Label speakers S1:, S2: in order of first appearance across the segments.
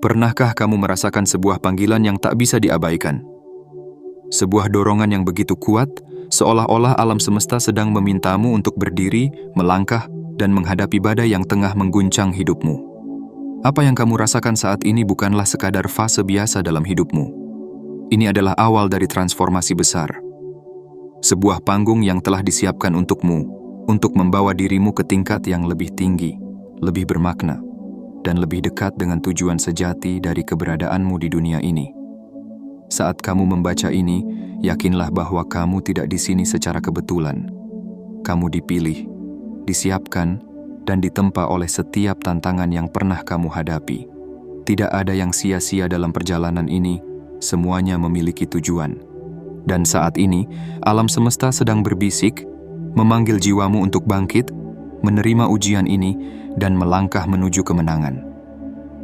S1: Pernahkah kamu merasakan sebuah panggilan yang tak bisa diabaikan? Sebuah dorongan yang begitu kuat, seolah-olah alam semesta sedang memintamu untuk berdiri, melangkah, dan menghadapi badai yang tengah mengguncang hidupmu. Apa yang kamu rasakan saat ini bukanlah sekadar fase biasa dalam hidupmu. Ini adalah awal dari transformasi besar. Sebuah panggung yang telah disiapkan untukmu, untuk membawa dirimu ke tingkat yang lebih tinggi, lebih bermakna, dan lebih dekat dengan tujuan sejati dari keberadaanmu di dunia ini. Saat kamu membaca ini, yakinlah bahwa kamu tidak di sini secara kebetulan. Kamu dipilih, disiapkan, dan ditempa oleh setiap tantangan yang pernah kamu hadapi. Tidak ada yang sia-sia dalam perjalanan ini, semuanya memiliki tujuan. Dan saat ini, alam semesta sedang berbisik, memanggil jiwamu untuk bangkit, menerima ujian ini, dan melangkah menuju kemenangan.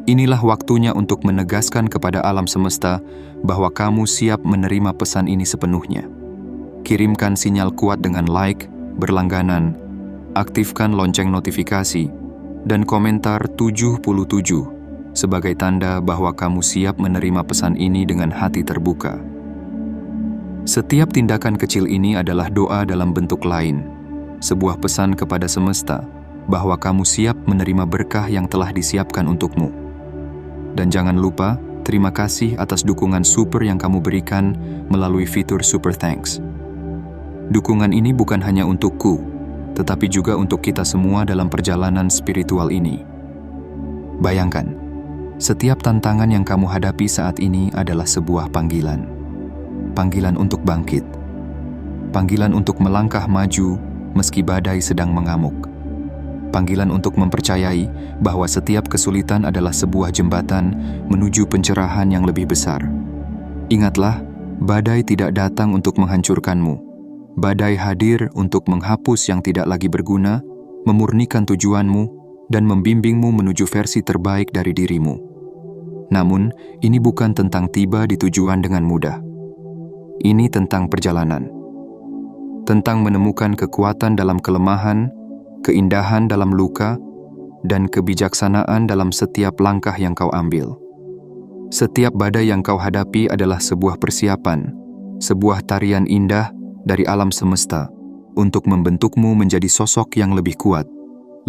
S1: Inilah waktunya untuk menegaskan kepada alam semesta bahwa kamu siap menerima pesan ini sepenuhnya. Kirimkan sinyal kuat dengan like, berlangganan, aktifkan lonceng notifikasi, dan komentar 77 sebagai tanda bahwa kamu siap menerima pesan ini dengan hati terbuka. Setiap tindakan kecil ini adalah doa dalam bentuk lain, sebuah pesan kepada semesta bahwa kamu siap menerima berkah yang telah disiapkan untukmu. Dan jangan lupa, terima kasih atas dukungan super yang kamu berikan melalui fitur Super Thanks. Dukungan ini bukan hanya untukku, tetapi juga untuk kita semua dalam perjalanan spiritual ini. Bayangkan, setiap tantangan yang kamu hadapi saat ini adalah sebuah panggilan. Panggilan untuk bangkit. Panggilan untuk melangkah maju meski badai sedang mengamuk. Panggilan untuk mempercayai bahwa setiap kesulitan adalah sebuah jembatan menuju pencerahan yang lebih besar. Ingatlah, badai tidak datang untuk menghancurkanmu. Badai hadir untuk menghapus yang tidak lagi berguna, memurnikan tujuanmu, dan membimbingmu menuju versi terbaik dari dirimu. Namun, ini bukan tentang tiba di tujuan dengan mudah. Ini tentang perjalanan. Tentang menemukan kekuatan dalam kelemahan, keindahan dalam luka, dan kebijaksanaan dalam setiap langkah yang kau ambil. Setiap badai yang kau hadapi adalah sebuah persiapan, sebuah tarian indah dari alam semesta untuk membentukmu menjadi sosok yang lebih kuat,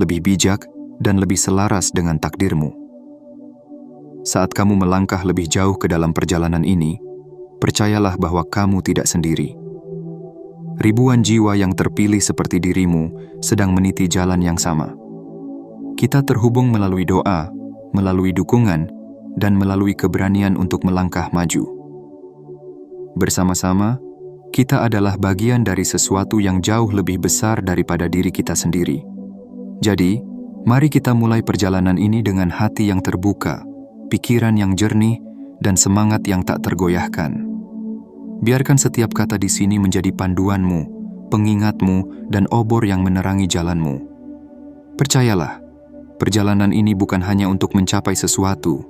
S1: lebih bijak, dan lebih selaras dengan takdirmu. Saat kamu melangkah lebih jauh ke dalam perjalanan ini, percayalah bahwa kamu tidak sendiri. Ribuan jiwa yang terpilih seperti dirimu sedang meniti jalan yang sama. Kita terhubung melalui doa, melalui dukungan, dan melalui keberanian untuk melangkah maju. Bersama-sama, kita adalah bagian dari sesuatu yang jauh lebih besar daripada diri kita sendiri. Jadi, mari kita mulai perjalanan ini dengan hati yang terbuka, pikiran yang jernih, dan semangat yang tak tergoyahkan. Biarkan setiap kata di sini menjadi panduanmu, pengingatmu, dan obor yang menerangi jalanmu. Percayalah, perjalanan ini bukan hanya untuk mencapai sesuatu.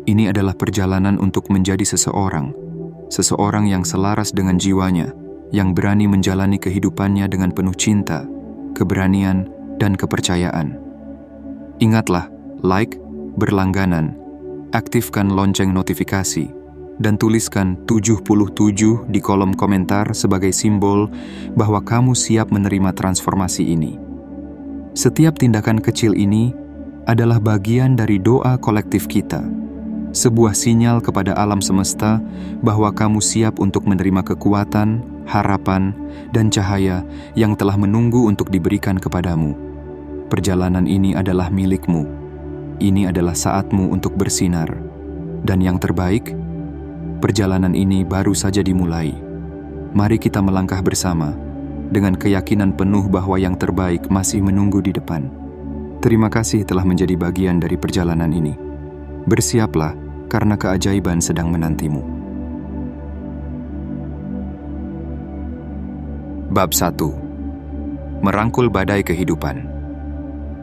S1: Ini adalah perjalanan untuk menjadi seseorang yang selaras dengan jiwanya, yang berani menjalani kehidupannya dengan penuh cinta, keberanian, dan kepercayaan. Ingatlah, like, berlangganan, aktifkan lonceng notifikasi, dan tuliskan 77 di kolom komentar sebagai simbol bahwa kamu siap menerima transformasi ini. Setiap tindakan kecil ini adalah bagian dari doa kolektif kita, sebuah sinyal kepada alam semesta bahwa kamu siap untuk menerima kekuatan, harapan, dan cahaya yang telah menunggu untuk diberikan kepadamu. Perjalanan ini adalah milikmu. Ini adalah saatmu untuk bersinar. Dan yang terbaik, perjalanan ini baru saja dimulai. Mari kita melangkah bersama, dengan keyakinan penuh bahwa yang terbaik masih menunggu di depan. Terima kasih telah menjadi bagian dari perjalanan ini. Bersiaplah, karena keajaiban sedang menantimu. Bab 1. Merangkul badai kehidupan.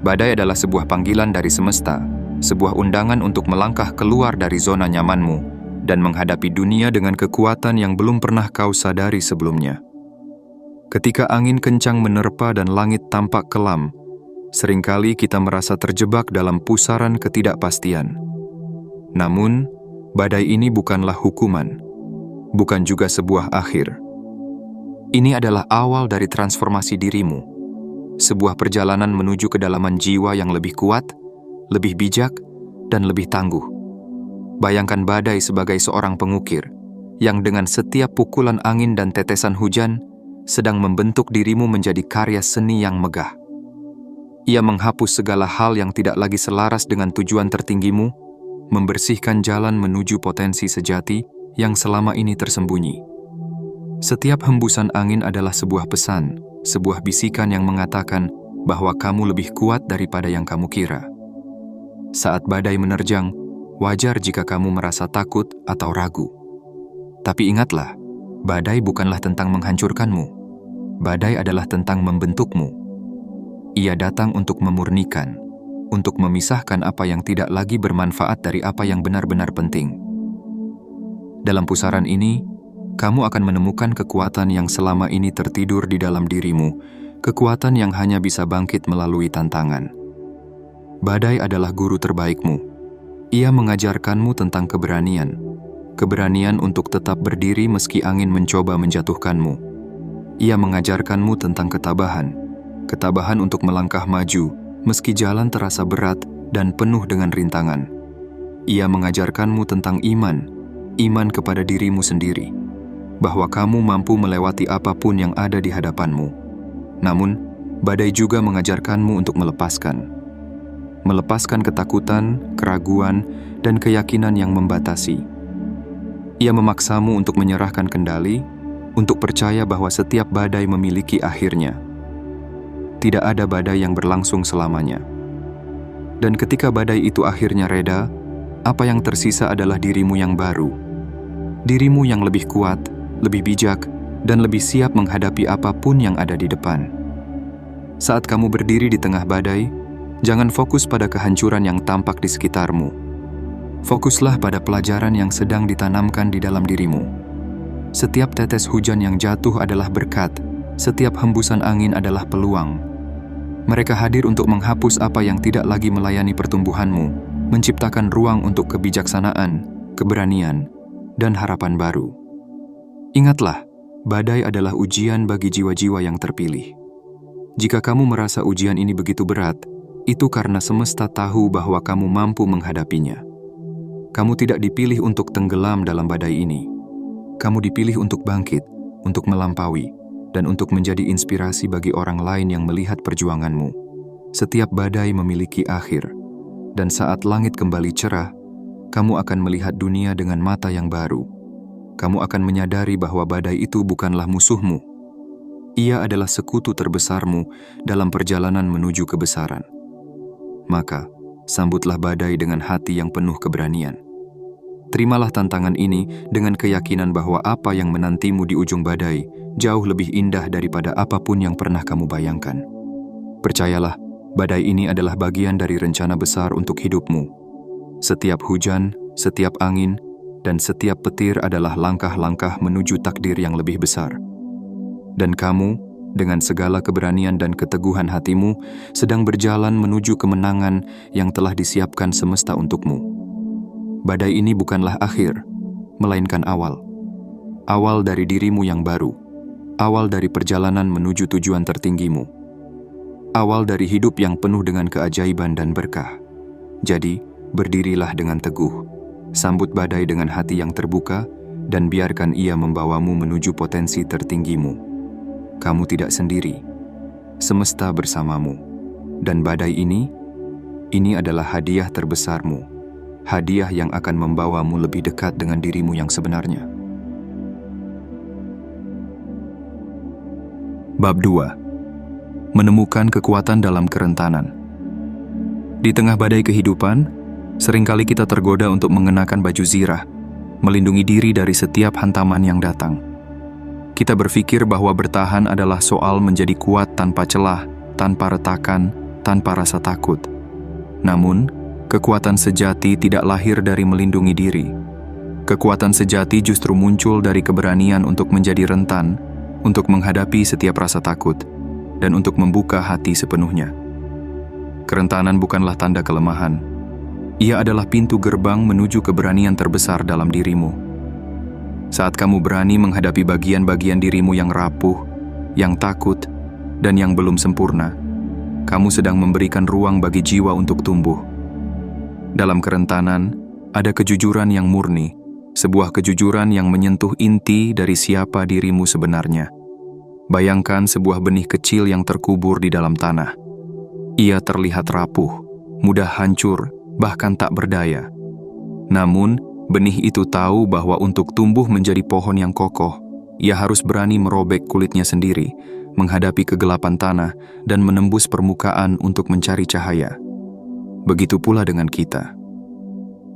S1: Badai adalah sebuah panggilan dari semesta, sebuah undangan untuk melangkah keluar dari zona nyamanmu dan menghadapi dunia dengan kekuatan yang belum pernah kau sadari sebelumnya. Ketika angin kencang menerpa dan langit tampak kelam, seringkali kita merasa terjebak dalam pusaran ketidakpastian. Namun, badai ini bukanlah hukuman, bukan juga sebuah akhir. Ini adalah awal dari transformasi dirimu, sebuah perjalanan menuju kedalaman jiwa yang lebih kuat, lebih bijak, dan lebih tangguh. Bayangkan badai sebagai seorang pengukir, yang dengan setiap pukulan angin dan tetesan hujan, sedang membentuk dirimu menjadi karya seni yang megah. Ia menghapus segala hal yang tidak lagi selaras dengan tujuan tertinggimu, membersihkan jalan menuju potensi sejati yang selama ini tersembunyi. Setiap hembusan angin adalah sebuah pesan, sebuah bisikan yang mengatakan bahwa kamu lebih kuat daripada yang kamu kira. Saat badai menerjang, wajar jika kamu merasa takut atau ragu. Tapi ingatlah, badai bukanlah tentang menghancurkanmu. Badai adalah tentang membentukmu. Ia datang untuk memurnikan, untuk memisahkan apa yang tidak lagi bermanfaat dari apa yang benar-benar penting. Dalam pusaran ini, kamu akan menemukan kekuatan yang selama ini tertidur di dalam dirimu, kekuatan yang hanya bisa bangkit melalui tantangan. Badai adalah guru terbaikmu. Ia mengajarkanmu tentang keberanian, keberanian untuk tetap berdiri meski angin mencoba menjatuhkanmu. Ia mengajarkanmu tentang ketabahan, ketabahan untuk melangkah maju meski jalan terasa berat dan penuh dengan rintangan. Ia mengajarkanmu tentang iman, iman kepada dirimu sendiri, bahwa kamu mampu melewati apapun yang ada di hadapanmu. Namun, badai juga mengajarkanmu untuk melepaskan ketakutan, keraguan, dan keyakinan yang membatasi. Ia memaksamu untuk menyerahkan kendali, untuk percaya bahwa setiap badai memiliki akhirnya. Tidak ada badai yang berlangsung selamanya. Dan ketika badai itu akhirnya reda, apa yang tersisa adalah dirimu yang baru. Dirimu yang lebih kuat, lebih bijak, dan lebih siap menghadapi apapun yang ada di depan. Saat kamu berdiri di tengah badai, jangan fokus pada kehancuran yang tampak di sekitarmu. Fokuslah pada pelajaran yang sedang ditanamkan di dalam dirimu. Setiap tetes hujan yang jatuh adalah berkat, setiap hembusan angin adalah peluang. Mereka hadir untuk menghapus apa yang tidak lagi melayani pertumbuhanmu, menciptakan ruang untuk kebijaksanaan, keberanian, dan harapan baru. Ingatlah, badai adalah ujian bagi jiwa-jiwa yang terpilih. Jika kamu merasa ujian ini begitu berat, itu karena semesta tahu bahwa kamu mampu menghadapinya. Kamu tidak dipilih untuk tenggelam dalam badai ini. Kamu dipilih untuk bangkit, untuk melampaui, dan untuk menjadi inspirasi bagi orang lain yang melihat perjuanganmu. Setiap badai memiliki akhir, dan saat langit kembali cerah, kamu akan melihat dunia dengan mata yang baru. Kamu akan menyadari bahwa badai itu bukanlah musuhmu. Ia adalah sekutu terbesarmu dalam perjalanan menuju kebesaran. Maka, sambutlah badai dengan hati yang penuh keberanian. Terimalah tantangan ini dengan keyakinan bahwa apa yang menantimu di ujung badai jauh lebih indah daripada apapun yang pernah kamu bayangkan. Percayalah, badai ini adalah bagian dari rencana besar untuk hidupmu. Setiap hujan, setiap angin, dan setiap petir adalah langkah-langkah menuju takdir yang lebih besar. Dan kamu, dengan segala keberanian dan keteguhan hatimu, sedang berjalan menuju kemenangan yang telah disiapkan semesta untukmu. Badai ini bukanlah akhir, melainkan awal. Awal dari dirimu yang baru. Awal dari perjalanan menuju tujuan tertinggimu. Awal dari hidup yang penuh dengan keajaiban dan berkah. Jadi, berdirilah dengan teguh. Sambut badai dengan hati yang terbuka, dan biarkan ia membawamu menuju potensi tertinggimu. Kamu tidak sendiri. Semesta bersamamu. Dan badai ini adalah hadiah terbesarmu. Hadiah yang akan membawamu lebih dekat dengan dirimu yang sebenarnya. Bab 2. Menemukan kekuatan dalam kerentanan. Di tengah badai kehidupan, seringkali kita tergoda untuk mengenakan baju zirah, melindungi diri dari setiap hantaman yang datang. Kita berpikir bahwa bertahan adalah soal menjadi kuat tanpa celah, tanpa retakan, tanpa rasa takut. Namun, kekuatan sejati tidak lahir dari melindungi diri. Kekuatan sejati justru muncul dari keberanian untuk menjadi rentan, untuk menghadapi setiap rasa takut, dan untuk membuka hati sepenuhnya. Kerentanan bukanlah tanda kelemahan. Ia adalah pintu gerbang menuju keberanian terbesar dalam dirimu. Saat kamu berani menghadapi bagian-bagian dirimu yang rapuh, yang takut, dan yang belum sempurna, kamu sedang memberikan ruang bagi jiwa untuk tumbuh. Dalam kerentanan, ada kejujuran yang murni, sebuah kejujuran yang menyentuh inti dari siapa dirimu sebenarnya. Bayangkan sebuah benih kecil yang terkubur di dalam tanah. Ia terlihat rapuh, mudah hancur, bahkan tak berdaya. Namun, benih itu tahu bahwa untuk tumbuh menjadi pohon yang kokoh, ia harus berani merobek kulitnya sendiri, menghadapi kegelapan tanah, dan menembus permukaan untuk mencari cahaya. Begitu pula dengan kita.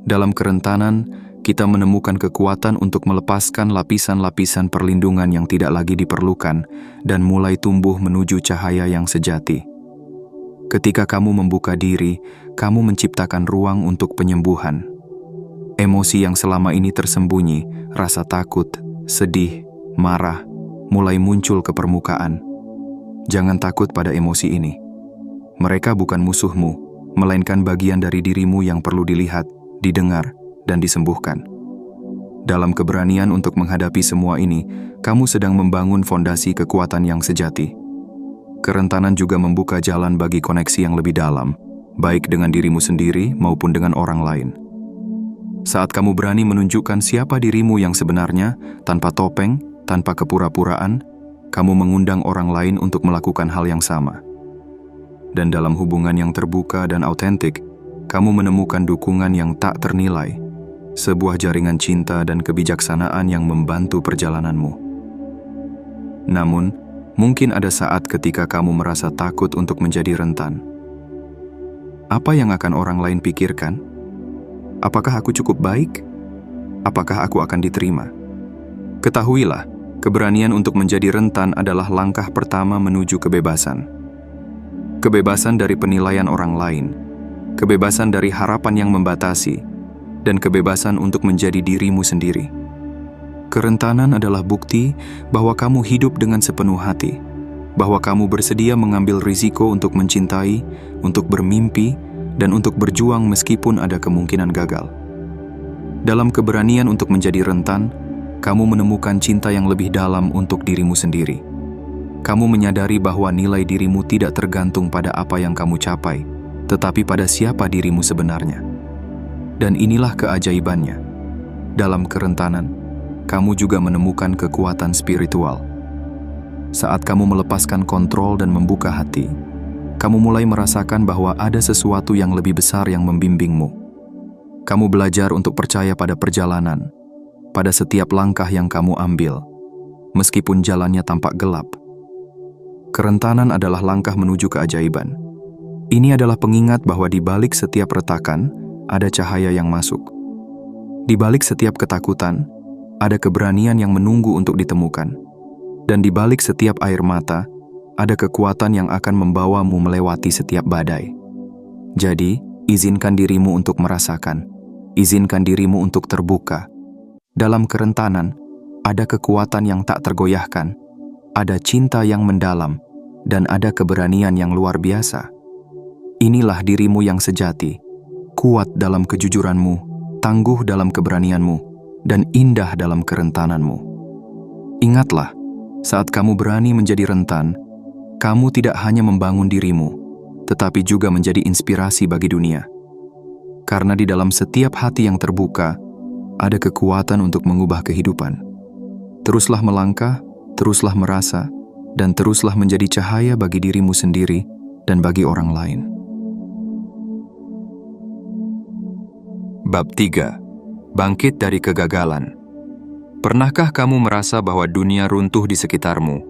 S1: Dalam kerentanan, kita menemukan kekuatan untuk melepaskan lapisan-lapisan perlindungan yang tidak lagi diperlukan dan mulai tumbuh menuju cahaya yang sejati. Ketika kamu membuka diri, kamu menciptakan ruang untuk penyembuhan. Emosi yang selama ini tersembunyi, rasa takut, sedih, marah, mulai muncul ke permukaan. Jangan takut pada emosi ini. Mereka bukan musuhmu, melainkan bagian dari dirimu yang perlu dilihat, didengar, dan disembuhkan. Dalam keberanian untuk menghadapi semua ini, kamu sedang membangun fondasi kekuatan yang sejati. Kerentanan juga membuka jalan bagi koneksi yang lebih dalam, baik dengan dirimu sendiri maupun dengan orang lain. Saat kamu berani menunjukkan siapa dirimu yang sebenarnya, tanpa topeng, tanpa kepura-puraan, kamu mengundang orang lain untuk melakukan hal yang sama. Dan dalam hubungan yang terbuka dan autentik, kamu menemukan dukungan yang tak ternilai, sebuah jaringan cinta dan kebijaksanaan yang membantu perjalananmu. Namun, mungkin ada saat ketika kamu merasa takut untuk menjadi rentan. Apa yang akan orang lain pikirkan? Apakah aku cukup baik? Apakah aku akan diterima? Ketahuilah, keberanian untuk menjadi rentan adalah langkah pertama menuju kebebasan. Kebebasan dari penilaian orang lain, kebebasan dari harapan yang membatasi, dan kebebasan untuk menjadi dirimu sendiri. Kerentanan adalah bukti bahwa kamu hidup dengan sepenuh hati, bahwa kamu bersedia mengambil risiko untuk mencintai, untuk bermimpi, dan untuk berjuang meskipun ada kemungkinan gagal. Dalam keberanian untuk menjadi rentan, kamu menemukan cinta yang lebih dalam untuk dirimu sendiri. Kamu menyadari bahwa nilai dirimu tidak tergantung pada apa yang kamu capai, tetapi pada siapa dirimu sebenarnya. Dan inilah keajaibannya. Dalam kerentanan, kamu juga menemukan kekuatan spiritual. Saat kamu melepaskan kontrol dan membuka hati, kamu mulai merasakan bahwa ada sesuatu yang lebih besar yang membimbingmu. Kamu belajar untuk percaya pada perjalanan, pada setiap langkah yang kamu ambil, meskipun jalannya tampak gelap. Kerentanan adalah langkah menuju keajaiban. Ini adalah pengingat bahwa di balik setiap retakan, ada cahaya yang masuk. Di balik setiap ketakutan, ada keberanian yang menunggu untuk ditemukan. Dan di balik setiap air mata, ada kekuatan yang akan membawamu melewati setiap badai. Jadi, izinkan dirimu untuk merasakan. Izinkan dirimu untuk terbuka. Dalam kerentanan, ada kekuatan yang tak tergoyahkan, ada cinta yang mendalam, dan ada keberanian yang luar biasa. Inilah dirimu yang sejati, kuat dalam kejujuranmu, tangguh dalam keberanianmu, dan indah dalam kerentananmu. Ingatlah, saat kamu berani menjadi rentan, kamu tidak hanya membangun dirimu, tetapi juga menjadi inspirasi bagi dunia. Karena di dalam setiap hati yang terbuka, ada kekuatan untuk mengubah kehidupan. Teruslah melangkah, teruslah merasa, dan teruslah menjadi cahaya bagi dirimu sendiri dan bagi orang lain. Bab 3. Bangkit dari kegagalan. Pernahkah kamu merasa bahwa dunia runtuh di sekitarmu?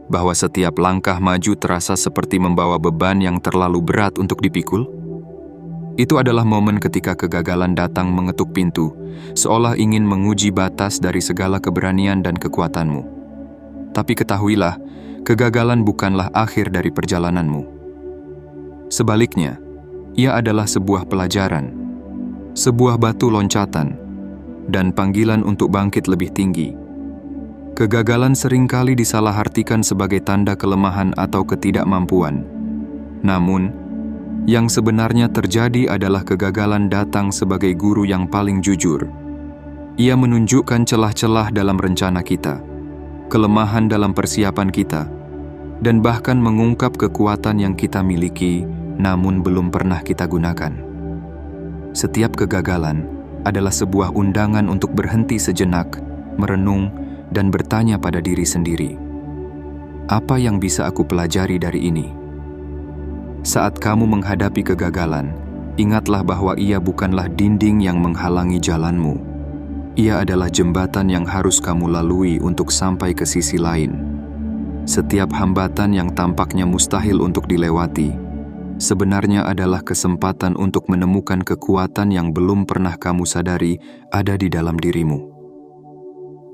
S1: Bahwa setiap langkah maju terasa seperti membawa beban yang terlalu berat untuk dipikul? Itu adalah momen ketika kegagalan datang mengetuk pintu, seolah ingin menguji batas dari segala keberanian dan kekuatanmu. Tapi ketahuilah, kegagalan bukanlah akhir dari perjalananmu. Sebaliknya, ia adalah sebuah pelajaran, sebuah batu loncatan, dan panggilan untuk bangkit lebih tinggi. Kegagalan seringkali disalahartikan sebagai tanda kelemahan atau ketidakmampuan. Namun, Yang sebenarnya terjadi adalah kegagalan datang sebagai guru yang paling jujur. Ia menunjukkan celah-celah dalam rencana kita, kelemahan dalam persiapan kita, dan bahkan mengungkap kekuatan yang kita miliki namun belum pernah kita gunakan. Setiap kegagalan adalah sebuah undangan untuk berhenti sejenak, merenung, dan bertanya pada diri sendiri, apa yang bisa aku pelajari dari ini? Saat kamu menghadapi kegagalan, ingatlah bahwa ia bukanlah dinding yang menghalangi jalanmu. Ia adalah jembatan yang harus kamu lalui untuk sampai ke sisi lain. Setiap hambatan yang tampaknya mustahil untuk dilewati, sebenarnya adalah kesempatan untuk menemukan kekuatan yang belum pernah kamu sadari ada di dalam dirimu.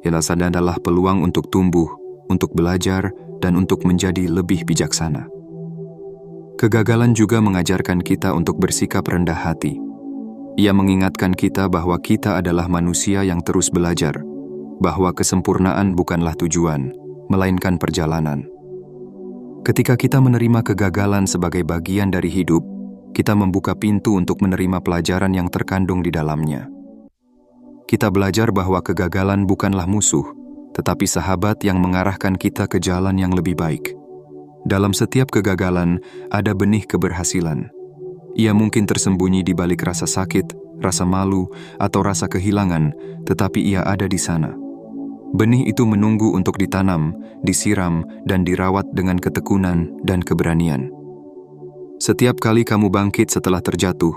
S1: Ilasan adalah peluang untuk tumbuh, untuk belajar, dan untuk menjadi lebih bijaksana. Kegagalan juga mengajarkan kita untuk bersikap rendah hati. Ia mengingatkan kita bahwa kita adalah manusia yang terus belajar, bahwa kesempurnaan bukanlah tujuan, melainkan perjalanan. Ketika kita menerima kegagalan sebagai bagian dari hidup, kita membuka pintu untuk menerima pelajaran yang terkandung di dalamnya. Kita belajar bahwa kegagalan bukanlah musuh, tetapi sahabat yang mengarahkan kita ke jalan yang lebih baik. Dalam setiap kegagalan, ada benih keberhasilan. Ia mungkin tersembunyi di balik rasa sakit, rasa malu, atau rasa kehilangan, tetapi ia ada di sana. Benih itu menunggu untuk ditanam, disiram, dan dirawat dengan ketekunan dan keberanian. Setiap kali kamu bangkit setelah terjatuh,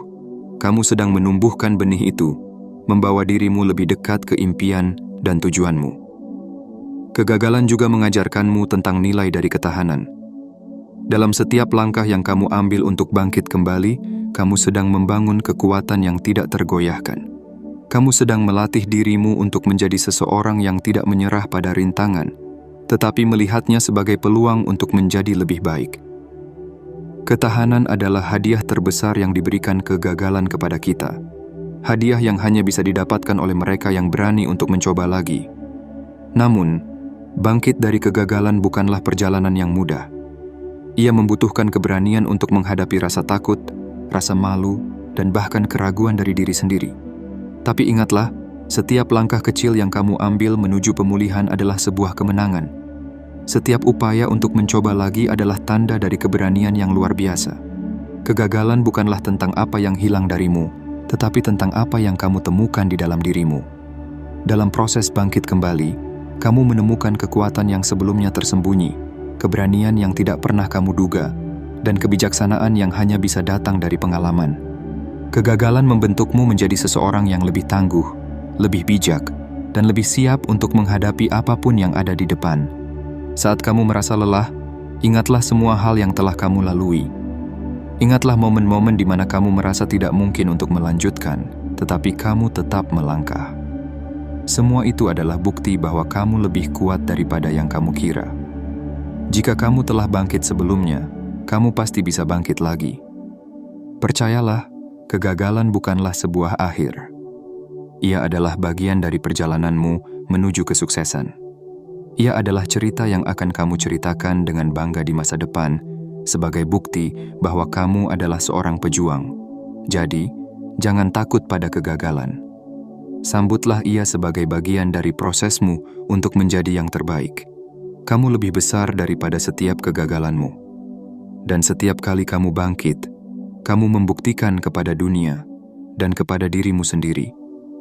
S1: kamu sedang menumbuhkan benih itu, membawa dirimu lebih dekat ke impian dan tujuanmu. Kegagalan juga mengajarkanmu tentang nilai dari ketahanan. Dalam setiap langkah yang kamu ambil untuk bangkit kembali, kamu sedang membangun kekuatan yang tidak tergoyahkan. Kamu sedang melatih dirimu untuk menjadi seseorang yang tidak menyerah pada rintangan, tetapi melihatnya sebagai peluang untuk menjadi lebih baik. Ketahanan adalah hadiah terbesar yang diberikan kegagalan kepada kita. Hadiah yang hanya bisa didapatkan oleh mereka yang berani untuk mencoba lagi. Namun, bangkit dari kegagalan bukanlah perjalanan yang mudah. Ia membutuhkan keberanian untuk menghadapi rasa takut, rasa malu, dan bahkan keraguan dari diri sendiri. Tapi ingatlah, setiap langkah kecil yang kamu ambil menuju pemulihan adalah sebuah kemenangan. Setiap upaya untuk mencoba lagi adalah tanda dari keberanian yang luar biasa. Kegagalan bukanlah tentang apa yang hilang darimu, tetapi tentang apa yang kamu temukan di dalam dirimu. Dalam proses bangkit kembali, kamu menemukan kekuatan yang sebelumnya tersembunyi, keberanian yang tidak pernah kamu duga, dan kebijaksanaan yang hanya bisa datang dari pengalaman. Kegagalan membentukmu menjadi seseorang yang lebih tangguh, lebih bijak, dan lebih siap untuk menghadapi apapun yang ada di depan. Saat kamu merasa lelah, ingatlah semua hal yang telah kamu lalui. Ingatlah momen-momen di mana kamu merasa tidak mungkin untuk melanjutkan, tetapi kamu tetap melangkah. Semua itu adalah bukti bahwa kamu lebih kuat daripada yang kamu kira. Jika kamu telah bangkit sebelumnya, kamu pasti bisa bangkit lagi. Percayalah, kegagalan bukanlah sebuah akhir. Ia adalah bagian dari perjalananmu menuju kesuksesan. Ia adalah cerita yang akan kamu ceritakan dengan bangga di masa depan, sebagai bukti bahwa kamu adalah seorang pejuang. Jadi, jangan takut pada kegagalan. Sambutlah ia sebagai bagian dari prosesmu untuk menjadi yang terbaik. Kamu lebih besar daripada setiap kegagalanmu. Dan setiap kali kamu bangkit, kamu membuktikan kepada dunia dan kepada dirimu sendiri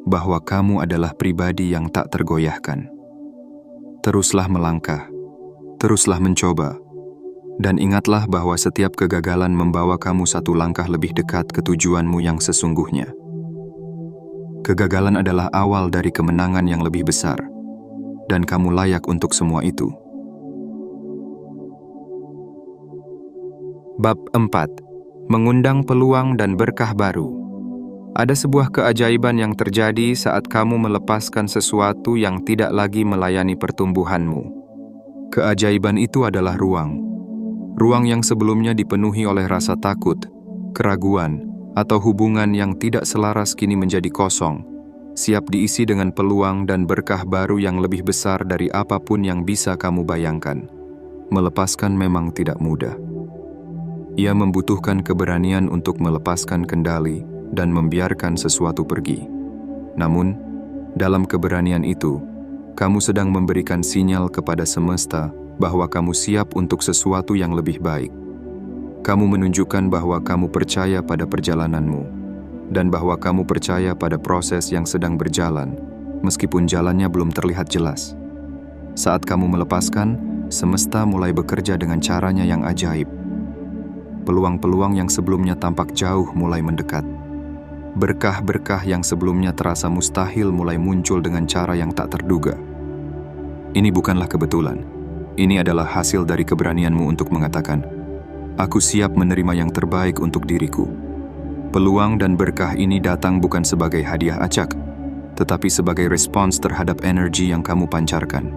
S1: bahwa kamu adalah pribadi yang tak tergoyahkan. Teruslah melangkah, teruslah mencoba, dan ingatlah bahwa setiap kegagalan membawa kamu satu langkah lebih dekat ke tujuanmu yang sesungguhnya. Kegagalan adalah awal dari kemenangan yang lebih besar, dan kamu layak untuk semua itu. Bab 4. Mengundang peluang dan berkah baru. Ada sebuah keajaiban yang terjadi saat kamu melepaskan sesuatu yang tidak lagi melayani pertumbuhanmu. Keajaiban itu adalah ruang. Ruang yang sebelumnya dipenuhi oleh rasa takut, keraguan, atau hubungan yang tidak selaras kini menjadi kosong, siap diisi dengan peluang dan berkah baru yang lebih besar dari apapun yang bisa kamu bayangkan. Melepaskan memang tidak mudah. Ia membutuhkan keberanian untuk melepaskan kendali dan membiarkan sesuatu pergi. Namun, dalam keberanian itu, kamu sedang memberikan sinyal kepada semesta bahwa kamu siap untuk sesuatu yang lebih baik. Kamu menunjukkan bahwa kamu percaya pada perjalananmu, dan bahwa kamu percaya pada proses yang sedang berjalan, meskipun jalannya belum terlihat jelas. Saat kamu melepaskan, semesta mulai bekerja dengan caranya yang ajaib. Peluang-peluang yang sebelumnya tampak jauh mulai mendekat. Berkah-berkah yang sebelumnya terasa mustahil mulai muncul dengan cara yang tak terduga. Ini bukanlah kebetulan. Ini adalah hasil dari keberanianmu untuk mengatakan, "Aku siap menerima yang terbaik untuk diriku." Peluang dan berkah ini datang bukan sebagai hadiah acak, tetapi sebagai respons terhadap energi yang kamu pancarkan.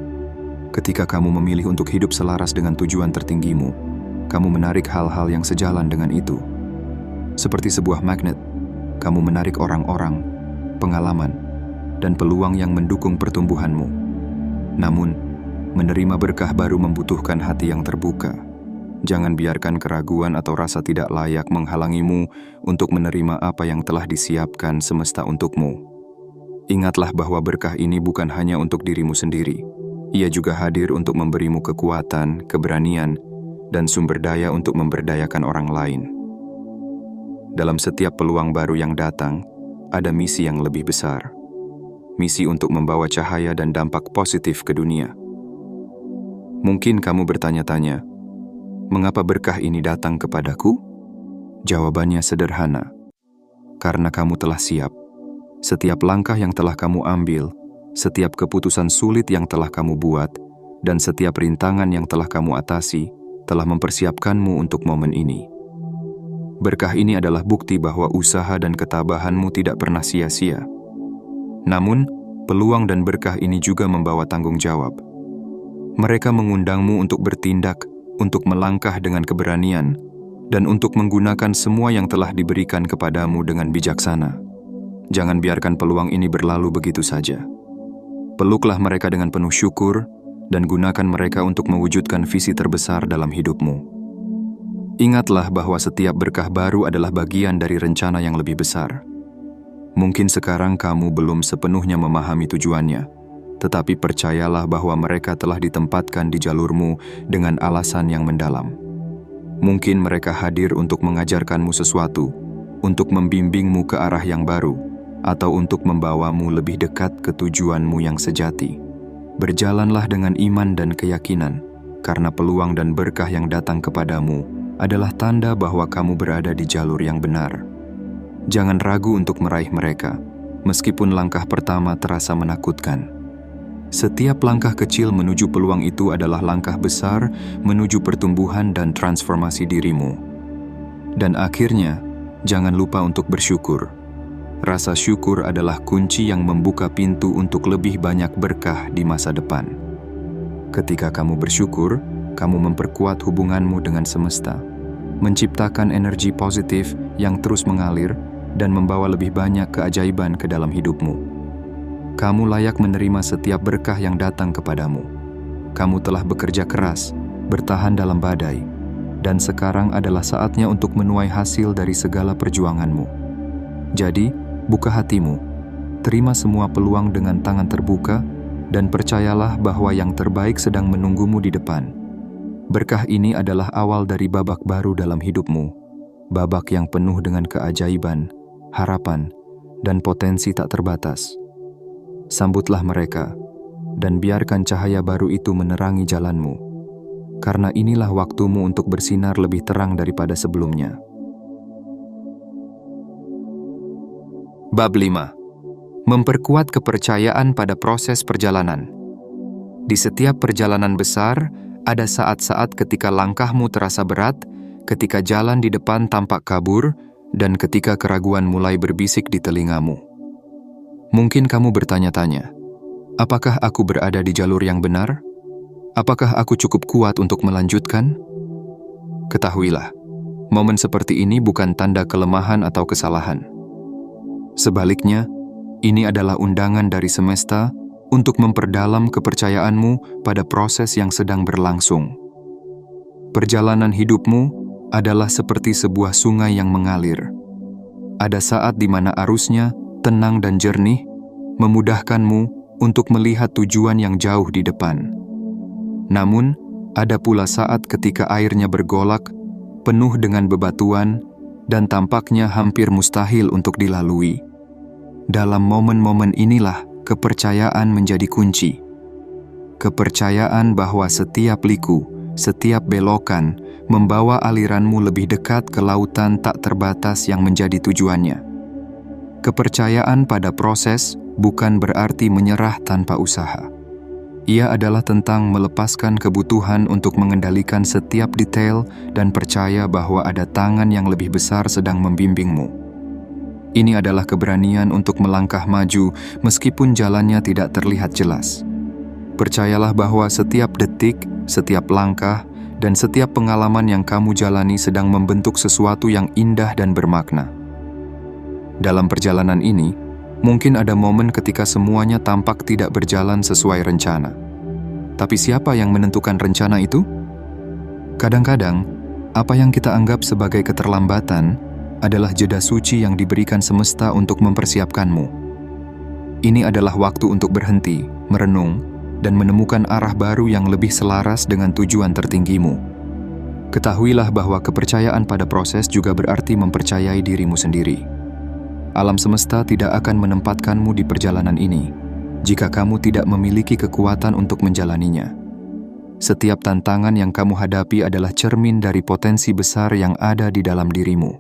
S1: Ketika kamu memilih untuk hidup selaras dengan tujuan tertinggimu, kamu menarik hal-hal yang sejalan dengan itu. Seperti sebuah magnet, kamu menarik orang-orang, pengalaman, dan peluang yang mendukung pertumbuhanmu. Namun, menerima berkah baru membutuhkan hati yang terbuka. Jangan biarkan keraguan atau rasa tidak layak menghalangimu untuk menerima apa yang telah disiapkan semesta untukmu. Ingatlah bahwa berkah ini bukan hanya untuk dirimu sendiri. Ia juga hadir untuk memberimu kekuatan, keberanian, dan sumber daya untuk memberdayakan orang lain. Dalam setiap peluang baru yang datang, ada misi yang lebih besar. Misi untuk membawa cahaya dan dampak positif ke dunia. Mungkin kamu bertanya-tanya, mengapa berkah ini datang kepadaku? Jawabannya sederhana. Karena kamu telah siap. Setiap langkah yang telah kamu ambil, setiap keputusan sulit yang telah kamu buat, dan setiap rintangan yang telah kamu atasi, telah mempersiapkanmu untuk momen ini. Berkah ini adalah bukti bahwa usaha dan ketabahanmu tidak pernah sia-sia. Namun, peluang dan berkah ini juga membawa tanggung jawab. Mereka mengundangmu untuk bertindak, untuk melangkah dengan keberanian, dan untuk menggunakan semua yang telah diberikan kepadamu dengan bijaksana. Jangan biarkan peluang ini berlalu begitu saja. Peluklah mereka dengan penuh syukur, dan gunakan mereka untuk mewujudkan visi terbesar dalam hidupmu. Ingatlah bahwa setiap berkah baru adalah bagian dari rencana yang lebih besar. Mungkin sekarang kamu belum sepenuhnya memahami tujuannya, tetapi percayalah bahwa mereka telah ditempatkan di jalurmu dengan alasan yang mendalam. Mungkin mereka hadir untuk mengajarkanmu sesuatu, untuk membimbingmu ke arah yang baru, atau untuk membawamu lebih dekat ke tujuanmu yang sejati. Berjalanlah dengan iman dan keyakinan, karena peluang dan berkah yang datang kepadamu adalah tanda bahwa kamu berada di jalur yang benar. Jangan ragu untuk meraih mereka, meskipun langkah pertama terasa menakutkan. Setiap langkah kecil menuju peluang itu adalah langkah besar menuju pertumbuhan dan transformasi dirimu. Dan akhirnya, jangan lupa untuk bersyukur. Rasa syukur adalah kunci yang membuka pintu untuk lebih banyak berkah di masa depan. Ketika kamu bersyukur, kamu memperkuat hubunganmu dengan semesta, menciptakan energi positif yang terus mengalir dan membawa lebih banyak keajaiban ke dalam hidupmu. Kamu layak menerima setiap berkah yang datang kepadamu. Kamu telah bekerja keras, bertahan dalam badai, dan sekarang adalah saatnya untuk menuai hasil dari segala perjuanganmu. Jadi, buka hatimu, terima semua peluang dengan tangan terbuka, dan percayalah bahwa yang terbaik sedang menunggumu di depan. Berkah ini adalah awal dari babak baru dalam hidupmu, babak yang penuh dengan keajaiban, harapan, dan potensi tak terbatas. Sambutlah mereka, dan biarkan cahaya baru itu menerangi jalanmu, karena inilah waktumu untuk bersinar lebih terang daripada sebelumnya. Bab 5. Memperkuat kepercayaan pada proses perjalanan. Di setiap perjalanan besar, ada saat-saat ketika langkahmu terasa berat, ketika jalan di depan tampak kabur, dan ketika keraguan mulai berbisik di telingamu. Mungkin kamu bertanya-tanya, apakah aku berada di jalur yang benar? Apakah aku cukup kuat untuk melanjutkan? Ketahuilah, momen seperti ini bukan tanda kelemahan atau kesalahan. Sebaliknya, ini adalah undangan dari semesta untuk memperdalam kepercayaanmu pada proses yang sedang berlangsung. Perjalanan hidupmu, adalah seperti sebuah sungai yang mengalir. Ada saat di mana arusnya tenang dan jernih, memudahkanmu untuk melihat tujuan yang jauh di depan. Namun, ada pula saat ketika airnya bergolak, penuh dengan bebatuan, dan tampaknya hampir mustahil untuk dilalui. Dalam momen-momen inilah kepercayaan menjadi kunci. Kepercayaan bahwa setiap liku, setiap belokan, membawa aliranmu lebih dekat ke lautan tak terbatas yang menjadi tujuannya. Kepercayaan pada proses bukan berarti menyerah tanpa usaha. Ia adalah tentang melepaskan kebutuhan untuk mengendalikan setiap detail dan percaya bahwa ada tangan yang lebih besar sedang membimbingmu. Ini adalah keberanian untuk melangkah maju meskipun jalannya tidak terlihat jelas. Percayalah bahwa setiap detik, setiap langkah, dan setiap pengalaman yang kamu jalani sedang membentuk sesuatu yang indah dan bermakna. Dalam perjalanan ini, mungkin ada momen ketika semuanya tampak tidak berjalan sesuai rencana. Tapi siapa yang menentukan rencana itu? Kadang-kadang, apa yang kita anggap sebagai keterlambatan adalah jeda suci yang diberikan semesta untuk mempersiapkanmu. Ini adalah waktu untuk berhenti, merenung, dan menemukan arah baru yang lebih selaras dengan tujuan tertinggimu. Ketahuilah bahwa kepercayaan pada proses juga berarti mempercayai dirimu sendiri. Alam semesta tidak akan menempatkanmu di perjalanan ini jika kamu tidak memiliki kekuatan untuk menjalaninya. Setiap tantangan yang kamu hadapi adalah cermin dari potensi besar yang ada di dalam dirimu.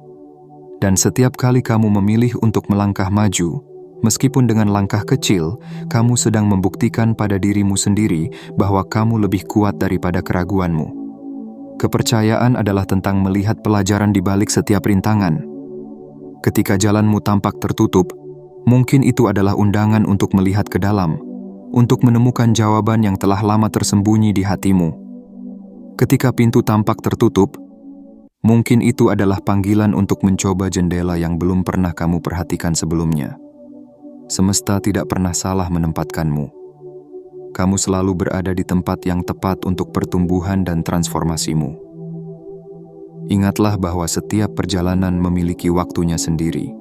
S1: Dan setiap kali kamu memilih untuk melangkah maju, meskipun dengan langkah kecil, kamu sedang membuktikan pada dirimu sendiri bahwa kamu lebih kuat daripada keraguanmu. Kepercayaan adalah tentang melihat pelajaran di balik setiap rintangan. Ketika jalanmu tampak tertutup, mungkin itu adalah undangan untuk melihat ke dalam, untuk menemukan jawaban yang telah lama tersembunyi di hatimu. Ketika pintu tampak tertutup, mungkin itu adalah panggilan untuk mencoba jendela yang belum pernah kamu perhatikan sebelumnya. Semesta tidak pernah salah menempatkanmu. Kamu selalu berada di tempat yang tepat untuk pertumbuhan dan transformasimu. Ingatlah bahwa setiap perjalanan memiliki waktunya sendiri.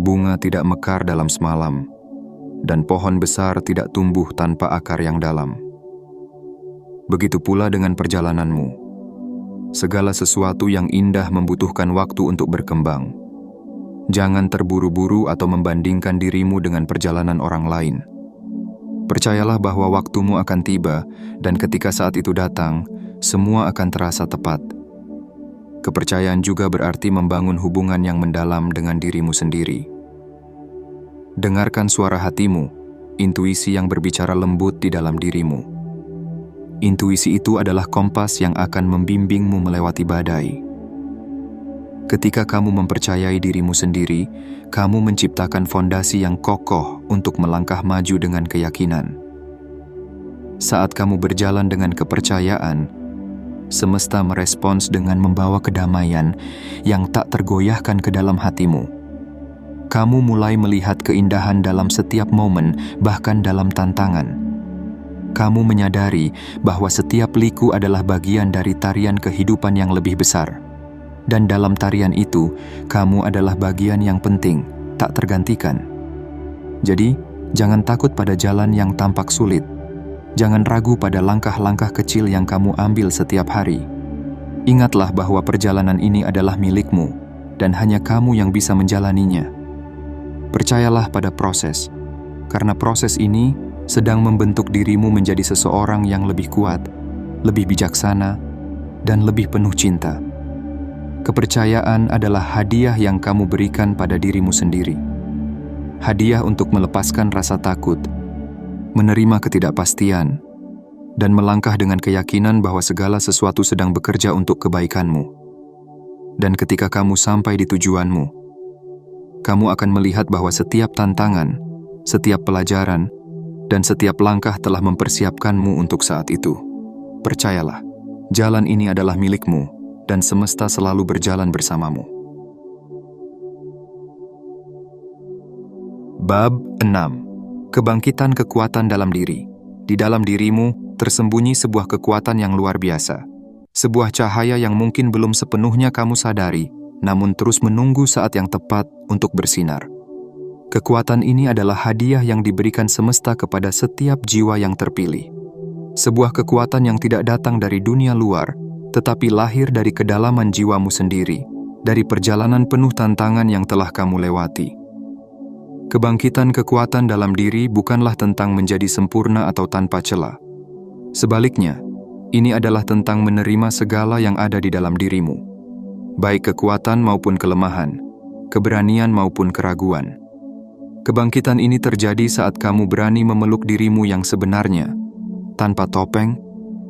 S1: Bunga tidak mekar dalam semalam, dan pohon besar tidak tumbuh tanpa akar yang dalam. Begitu pula dengan perjalananmu. Segala sesuatu yang indah membutuhkan waktu untuk berkembang. Jangan terburu-buru atau membandingkan dirimu dengan perjalanan orang lain. Percayalah bahwa waktumu akan tiba, dan ketika saat itu datang, semua akan terasa tepat. Kepercayaan juga berarti membangun hubungan yang mendalam dengan dirimu sendiri. Dengarkan suara hatimu, intuisi yang berbicara lembut di dalam dirimu. Intuisi itu adalah kompas yang akan membimbingmu melewati badai. Ketika kamu mempercayai dirimu sendiri, kamu menciptakan fondasi yang kokoh untuk melangkah maju dengan keyakinan. Saat kamu berjalan dengan kepercayaan, semesta merespons dengan membawa kedamaian yang tak tergoyahkan ke dalam hatimu. Kamu mulai melihat keindahan dalam setiap momen, bahkan dalam tantangan. Kamu menyadari bahwa setiap liku adalah bagian dari tarian kehidupan yang lebih besar. Dan dalam tarian itu, kamu adalah bagian yang penting, tak tergantikan. Jadi, jangan takut pada jalan yang tampak sulit. Jangan ragu pada langkah-langkah kecil yang kamu ambil setiap hari. Ingatlah bahwa perjalanan ini adalah milikmu, dan hanya kamu yang bisa menjalaninya. Percayalah pada proses, karena proses ini sedang membentuk dirimu menjadi seseorang yang lebih kuat, lebih bijaksana, dan lebih penuh cinta. Kepercayaan adalah hadiah yang kamu berikan pada dirimu sendiri. Hadiah untuk melepaskan rasa takut, menerima ketidakpastian, dan melangkah dengan keyakinan bahwa segala sesuatu sedang bekerja untuk kebaikanmu. Dan ketika kamu sampai di tujuanmu, kamu akan melihat bahwa setiap tantangan, setiap pelajaran, dan setiap langkah telah mempersiapkanmu untuk saat itu. Percayalah, jalan ini adalah milikmu, dan semesta selalu berjalan bersamamu. Bab 6. Kebangkitan kekuatan dalam diri. Di dalam dirimu tersembunyi sebuah kekuatan yang luar biasa. Sebuah cahaya yang mungkin belum sepenuhnya kamu sadari, namun terus menunggu saat yang tepat untuk bersinar. Kekuatan ini adalah hadiah yang diberikan semesta kepada setiap jiwa yang terpilih. Sebuah kekuatan yang tidak datang dari dunia luar, tetapi lahir dari kedalaman jiwamu sendiri, dari perjalanan penuh tantangan yang telah kamu lewati. Kebangkitan kekuatan dalam diri bukanlah tentang menjadi sempurna atau tanpa celah. Sebaliknya, ini adalah tentang menerima segala yang ada di dalam dirimu, baik kekuatan maupun kelemahan, keberanian maupun keraguan. Kebangkitan ini terjadi saat kamu berani memeluk dirimu yang sebenarnya, tanpa topeng,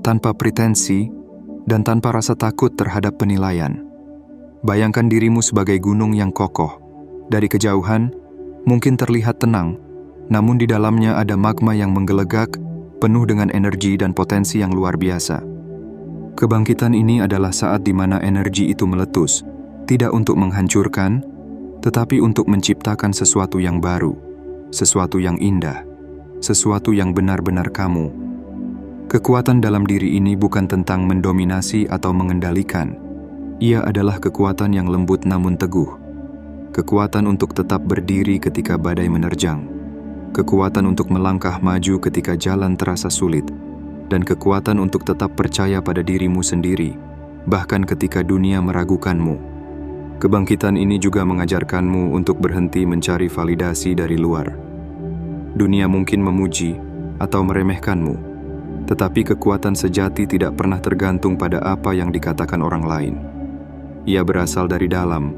S1: tanpa pretensi, dan tanpa rasa takut terhadap penilaian. Bayangkan dirimu sebagai gunung yang kokoh. Dari kejauhan, mungkin terlihat tenang, namun di dalamnya ada magma yang menggelegak, penuh dengan energi dan potensi yang luar biasa. Kebangkitan ini adalah saat di mana energi itu meletus, tidak untuk menghancurkan, tetapi untuk menciptakan sesuatu yang baru, sesuatu yang indah, sesuatu yang benar-benar kamu. Kekuatan dalam diri ini bukan tentang mendominasi atau mengendalikan. Ia adalah kekuatan yang lembut namun teguh. Kekuatan untuk tetap berdiri ketika badai menerjang. Kekuatan untuk melangkah maju ketika jalan terasa sulit, dan kekuatan untuk tetap percaya pada dirimu sendiri, bahkan ketika dunia meragukanmu. Kebangkitan ini juga mengajarkanmu untuk berhenti mencari validasi dari luar. Dunia mungkin memuji atau meremehkanmu, tetapi kekuatan sejati tidak pernah tergantung pada apa yang dikatakan orang lain. Ia berasal dari dalam,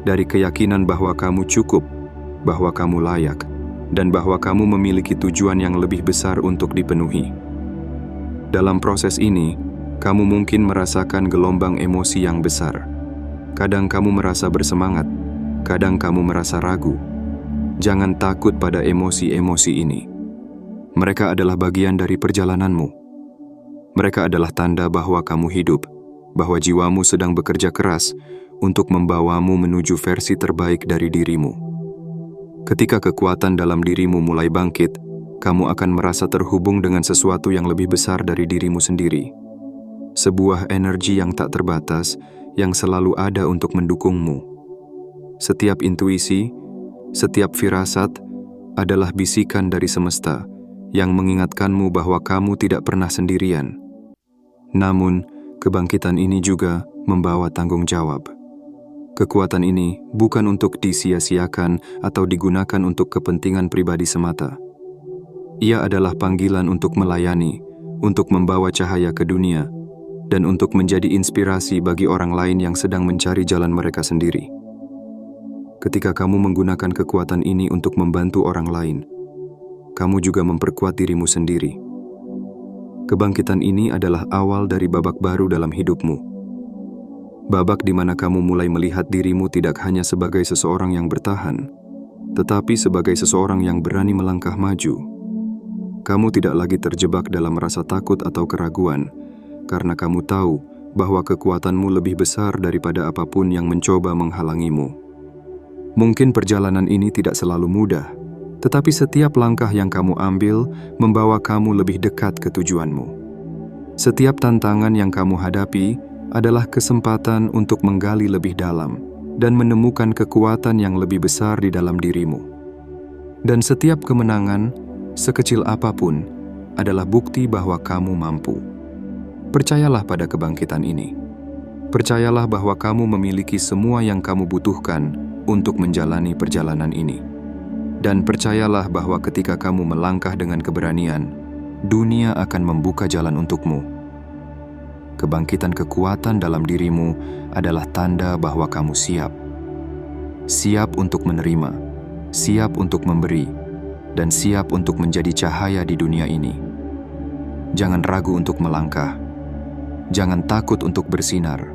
S1: dari keyakinan bahwa kamu cukup, bahwa kamu layak, dan bahwa kamu memiliki tujuan yang lebih besar untuk dipenuhi. Dalam proses ini, kamu mungkin merasakan gelombang emosi yang besar. Kadang kamu merasa bersemangat, kadang kamu merasa ragu. Jangan takut pada emosi-emosi ini. Mereka adalah bagian dari perjalananmu. Mereka adalah tanda bahwa kamu hidup, bahwa jiwamu sedang bekerja keras untuk membawamu menuju versi terbaik dari dirimu. Ketika kekuatan dalam dirimu mulai bangkit, kamu akan merasa terhubung dengan sesuatu yang lebih besar dari dirimu sendiri. Sebuah energi yang tak terbatas, yang selalu ada untuk mendukungmu. Setiap intuisi, setiap firasat, adalah bisikan dari semesta yang mengingatkanmu bahwa kamu tidak pernah sendirian. Namun, kebangkitan ini juga membawa tanggung jawab. Kekuatan ini bukan untuk disia-siakan atau digunakan untuk kepentingan pribadi semata. Ia adalah panggilan untuk melayani, untuk membawa cahaya ke dunia, dan untuk menjadi inspirasi bagi orang lain yang sedang mencari jalan mereka sendiri. Ketika kamu menggunakan kekuatan ini untuk membantu orang lain, kamu juga memperkuat dirimu sendiri. Kebangkitan ini adalah awal dari babak baru dalam hidupmu. Babak di mana kamu mulai melihat dirimu tidak hanya sebagai seseorang yang bertahan, tetapi sebagai seseorang yang berani melangkah maju. Kamu tidak lagi terjebak dalam rasa takut atau keraguan, karena kamu tahu bahwa kekuatanmu lebih besar daripada apapun yang mencoba menghalangimu. Mungkin perjalanan ini tidak selalu mudah, tetapi setiap langkah yang kamu ambil membawa kamu lebih dekat ke tujuanmu. Setiap tantangan yang kamu hadapi adalah kesempatan untuk menggali lebih dalam dan menemukan kekuatan yang lebih besar di dalam dirimu. Dan setiap kemenangan, sekecil apapun, adalah bukti bahwa kamu mampu. Percayalah pada kebangkitan ini. Percayalah bahwa kamu memiliki semua yang kamu butuhkan untuk menjalani perjalanan ini. Dan percayalah bahwa ketika kamu melangkah dengan keberanian, dunia akan membuka jalan untukmu. Kebangkitan kekuatan dalam dirimu adalah tanda bahwa kamu siap. Siap untuk menerima, siap untuk memberi, dan siap untuk menjadi cahaya di dunia ini. Jangan ragu untuk melangkah. Jangan takut untuk bersinar.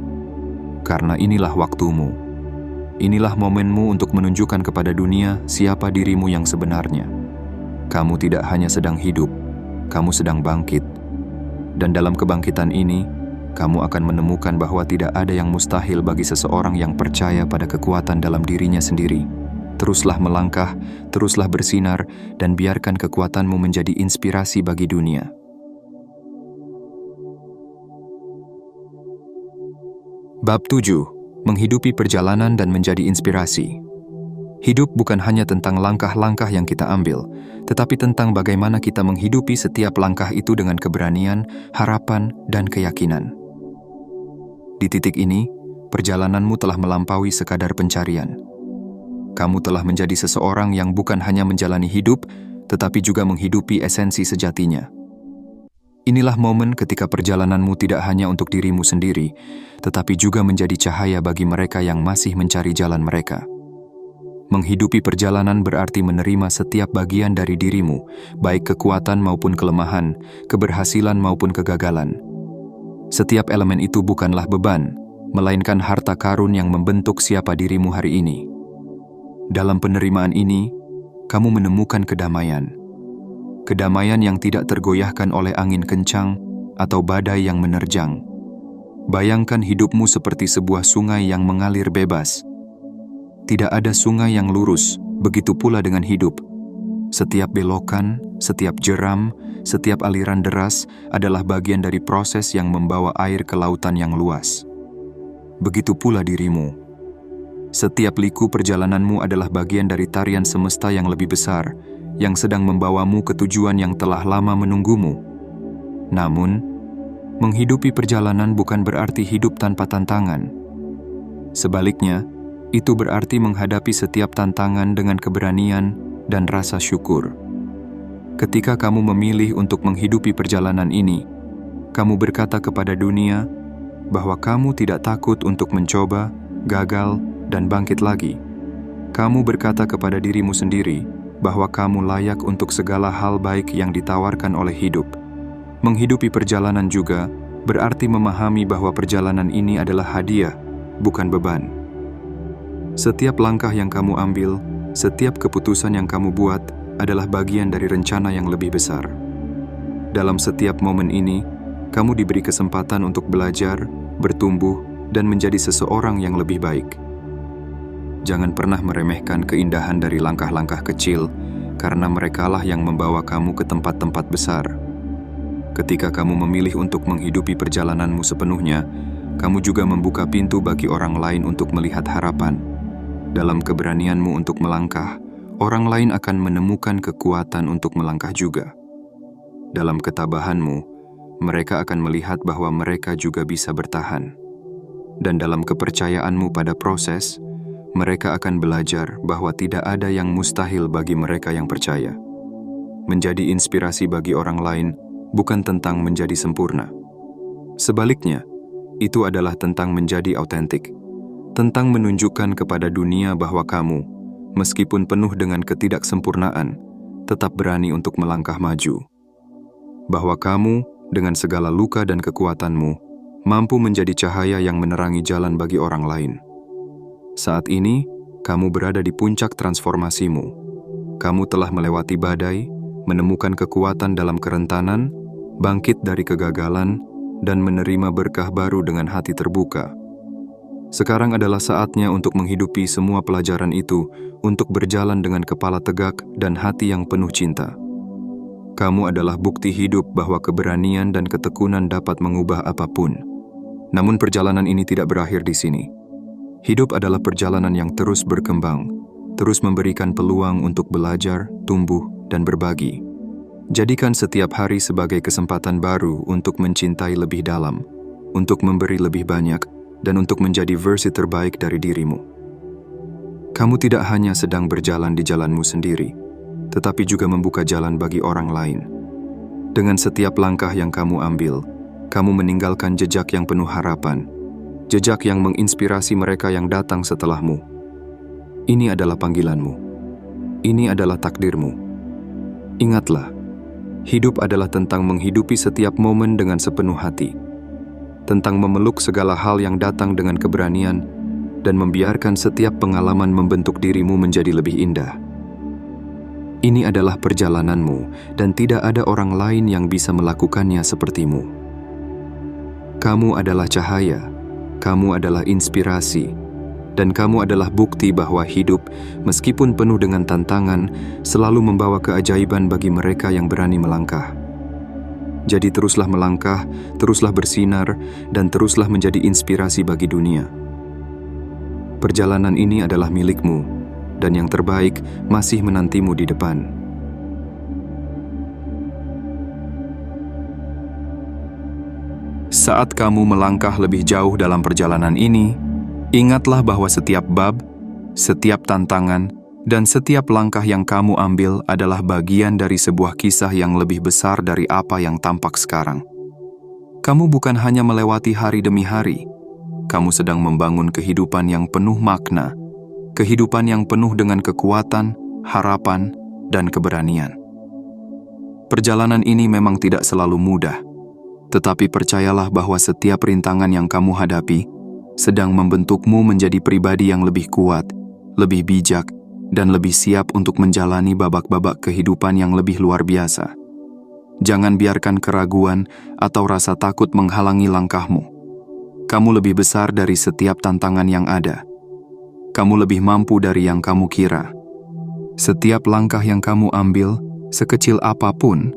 S1: Karena inilah waktumu. Inilah momenmu untuk menunjukkan kepada dunia siapa dirimu yang sebenarnya. Kamu tidak hanya sedang hidup, kamu sedang bangkit. Dan dalam kebangkitan ini, kamu akan menemukan bahwa tidak ada yang mustahil bagi seseorang yang percaya pada kekuatan dalam dirinya sendiri. Teruslah melangkah, teruslah bersinar, dan biarkan kekuatanmu menjadi inspirasi bagi dunia. Bab 7. Menghidupi perjalanan dan menjadi inspirasi. Hidup bukan hanya tentang langkah-langkah yang kita ambil, tetapi tentang bagaimana kita menghidupi setiap langkah itu dengan keberanian, harapan, dan keyakinan. Di titik ini, perjalananmu telah melampaui sekadar pencarian. Kamu telah menjadi seseorang yang bukan hanya menjalani hidup, tetapi juga menghidupi esensi sejatinya. Inilah momen ketika perjalananmu tidak hanya untuk dirimu sendiri, tetapi juga menjadi cahaya bagi mereka yang masih mencari jalan mereka. Menghidupi perjalanan berarti menerima setiap bagian dari dirimu, baik kekuatan maupun kelemahan, keberhasilan maupun kegagalan. Setiap elemen itu bukanlah beban, melainkan harta karun yang membentuk siapa dirimu hari ini. Dalam penerimaan ini, kamu menemukan kedamaian. Kedamaian yang tidak tergoyahkan oleh angin kencang atau badai yang menerjang. Bayangkan hidupmu seperti sebuah sungai yang mengalir bebas. Tidak ada sungai yang lurus, begitu pula dengan hidup. Setiap belokan, setiap jeram, setiap aliran deras adalah bagian dari proses yang membawa air ke lautan yang luas. Begitu pula dirimu. Setiap liku perjalananmu adalah bagian dari tarian semesta yang lebih besar, yang sedang membawamu ke tujuan yang telah lama menunggumu. Namun, menghidupi perjalanan bukan berarti hidup tanpa tantangan. Sebaliknya, itu berarti menghadapi setiap tantangan dengan keberanian dan rasa syukur. Ketika kamu memilih untuk menghidupi perjalanan ini, kamu berkata kepada dunia bahwa kamu tidak takut untuk mencoba, gagal, dan bangkit lagi. Kamu berkata kepada dirimu sendiri bahwa kamu layak untuk segala hal baik yang ditawarkan oleh hidup. Menghidupi perjalanan juga berarti memahami bahwa perjalanan ini adalah hadiah, bukan beban. Setiap langkah yang kamu ambil, setiap keputusan yang kamu buat adalah bagian dari rencana yang lebih besar. Dalam setiap momen ini, kamu diberi kesempatan untuk belajar, bertumbuh, dan menjadi seseorang yang lebih baik. Jangan pernah meremehkan keindahan dari langkah-langkah kecil, karena merekalah yang membawa kamu ke tempat-tempat besar. Ketika kamu memilih untuk menghidupi perjalananmu sepenuhnya, kamu juga membuka pintu bagi orang lain untuk melihat harapan. Dalam keberanianmu untuk melangkah, orang lain akan menemukan kekuatan untuk melangkah juga. Dalam ketabahanmu, mereka akan melihat bahwa mereka juga bisa bertahan. Dan dalam kepercayaanmu pada proses, mereka akan belajar bahwa tidak ada yang mustahil bagi mereka yang percaya. Menjadi inspirasi bagi orang lain bukan tentang menjadi sempurna. Sebaliknya, itu adalah tentang menjadi autentik, tentang menunjukkan kepada dunia bahwa kamu, meskipun penuh dengan ketidaksempurnaan, tetap berani untuk melangkah maju. Bahwa kamu, dengan segala luka dan kekuatanmu, mampu menjadi cahaya yang menerangi jalan bagi orang lain. Saat ini, kamu berada di puncak transformasimu. Kamu telah melewati badai, menemukan kekuatan dalam kerentanan, bangkit dari kegagalan, dan menerima berkah baru dengan hati terbuka. Sekarang adalah saatnya untuk menghidupi semua pelajaran itu, untuk berjalan dengan kepala tegak dan hati yang penuh cinta. Kamu adalah bukti hidup bahwa keberanian dan ketekunan dapat mengubah apapun. Namun perjalanan ini tidak berakhir di sini. Hidup adalah perjalanan yang terus berkembang, terus memberikan peluang untuk belajar, tumbuh, dan berbagi. Jadikan setiap hari sebagai kesempatan baru untuk mencintai lebih dalam, untuk memberi lebih banyak, dan untuk menjadi versi terbaik dari dirimu. Kamu tidak hanya sedang berjalan di jalanmu sendiri, tetapi juga membuka jalan bagi orang lain. Dengan setiap langkah yang kamu ambil, kamu meninggalkan jejak yang penuh harapan, jejak yang menginspirasi mereka yang datang setelahmu. Ini adalah panggilanmu. Ini adalah takdirmu. Ingatlah, hidup adalah tentang menghidupi setiap momen dengan sepenuh hati, tentang memeluk segala hal yang datang dengan keberanian, dan membiarkan setiap pengalaman membentuk dirimu menjadi lebih indah. Ini adalah perjalananmu, dan tidak ada orang lain yang bisa melakukannya sepertimu. Kamu adalah cahaya, kamu adalah inspirasi, dan kamu adalah bukti bahwa hidup, meskipun penuh dengan tantangan, selalu membawa keajaiban bagi mereka yang berani melangkah. Jadi teruslah melangkah, teruslah bersinar, dan teruslah menjadi inspirasi bagi dunia. Perjalanan ini adalah milikmu, dan yang terbaik masih menantimu di depan. Saat kamu melangkah lebih jauh dalam perjalanan ini, ingatlah bahwa setiap bab, setiap tantangan, dan setiap langkah yang kamu ambil adalah bagian dari sebuah kisah yang lebih besar dari apa yang tampak sekarang. Kamu bukan hanya melewati hari demi hari, kamu sedang membangun kehidupan yang penuh makna, kehidupan yang penuh dengan kekuatan, harapan, dan keberanian. Perjalanan ini memang tidak selalu mudah, tetapi percayalah bahwa setiap rintangan yang kamu hadapi sedang membentukmu menjadi pribadi yang lebih kuat, lebih bijak, dan lebih siap untuk menjalani babak-babak kehidupan yang lebih luar biasa. Jangan biarkan keraguan atau rasa takut menghalangi langkahmu. Kamu lebih besar dari setiap tantangan yang ada. Kamu lebih mampu dari yang kamu kira. Setiap langkah yang kamu ambil, sekecil apapun,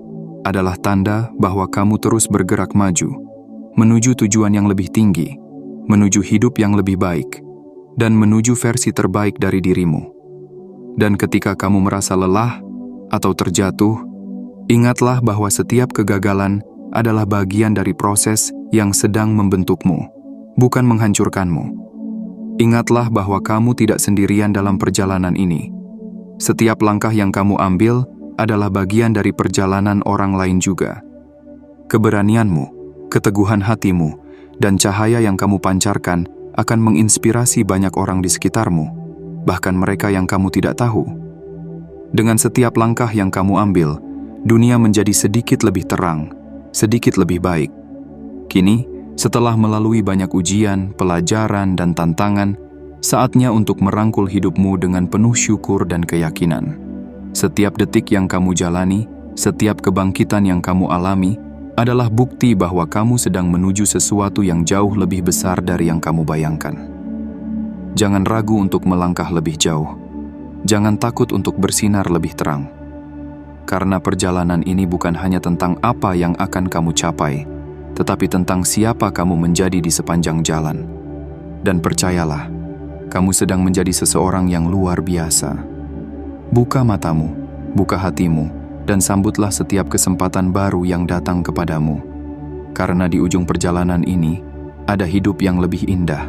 S1: adalah tanda bahwa kamu terus bergerak maju, menuju tujuan yang lebih tinggi, menuju hidup yang lebih baik, dan menuju versi terbaik dari dirimu. Dan ketika kamu merasa lelah atau terjatuh, ingatlah bahwa setiap kegagalan adalah bagian dari proses yang sedang membentukmu, bukan menghancurkanmu. Ingatlah bahwa kamu tidak sendirian dalam perjalanan ini. Setiap langkah yang kamu ambil adalah bagian dari perjalanan orang lain juga. Keberanianmu, keteguhan hatimu, dan cahaya yang kamu pancarkan akan menginspirasi banyak orang di sekitarmu, bahkan mereka yang kamu tidak tahu. Dengan setiap langkah yang kamu ambil, dunia menjadi sedikit lebih terang, sedikit lebih baik. Kini, setelah melalui banyak ujian, pelajaran, dan tantangan, saatnya untuk merangkul hidupmu dengan penuh syukur dan keyakinan. Setiap detik yang kamu jalani, setiap kebangkitan yang kamu alami, adalah bukti bahwa kamu sedang menuju sesuatu yang jauh lebih besar dari yang kamu bayangkan. Jangan ragu untuk melangkah lebih jauh. Jangan takut untuk bersinar lebih terang. Karena perjalanan ini bukan hanya tentang apa yang akan kamu capai, tetapi tentang siapa kamu menjadi di sepanjang jalan. Dan percayalah, kamu sedang menjadi seseorang yang luar biasa. Buka matamu, buka hatimu, dan sambutlah setiap kesempatan baru yang datang kepadamu. Karena di ujung perjalanan ini, ada hidup yang lebih indah,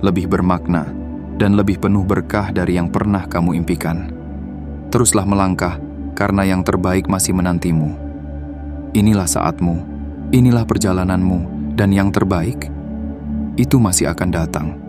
S1: lebih bermakna, dan lebih penuh berkah dari yang pernah kamu impikan. Teruslah melangkah, karena yang terbaik masih menantimu. Inilah saatmu, inilah perjalananmu, dan yang terbaik, itu masih akan datang.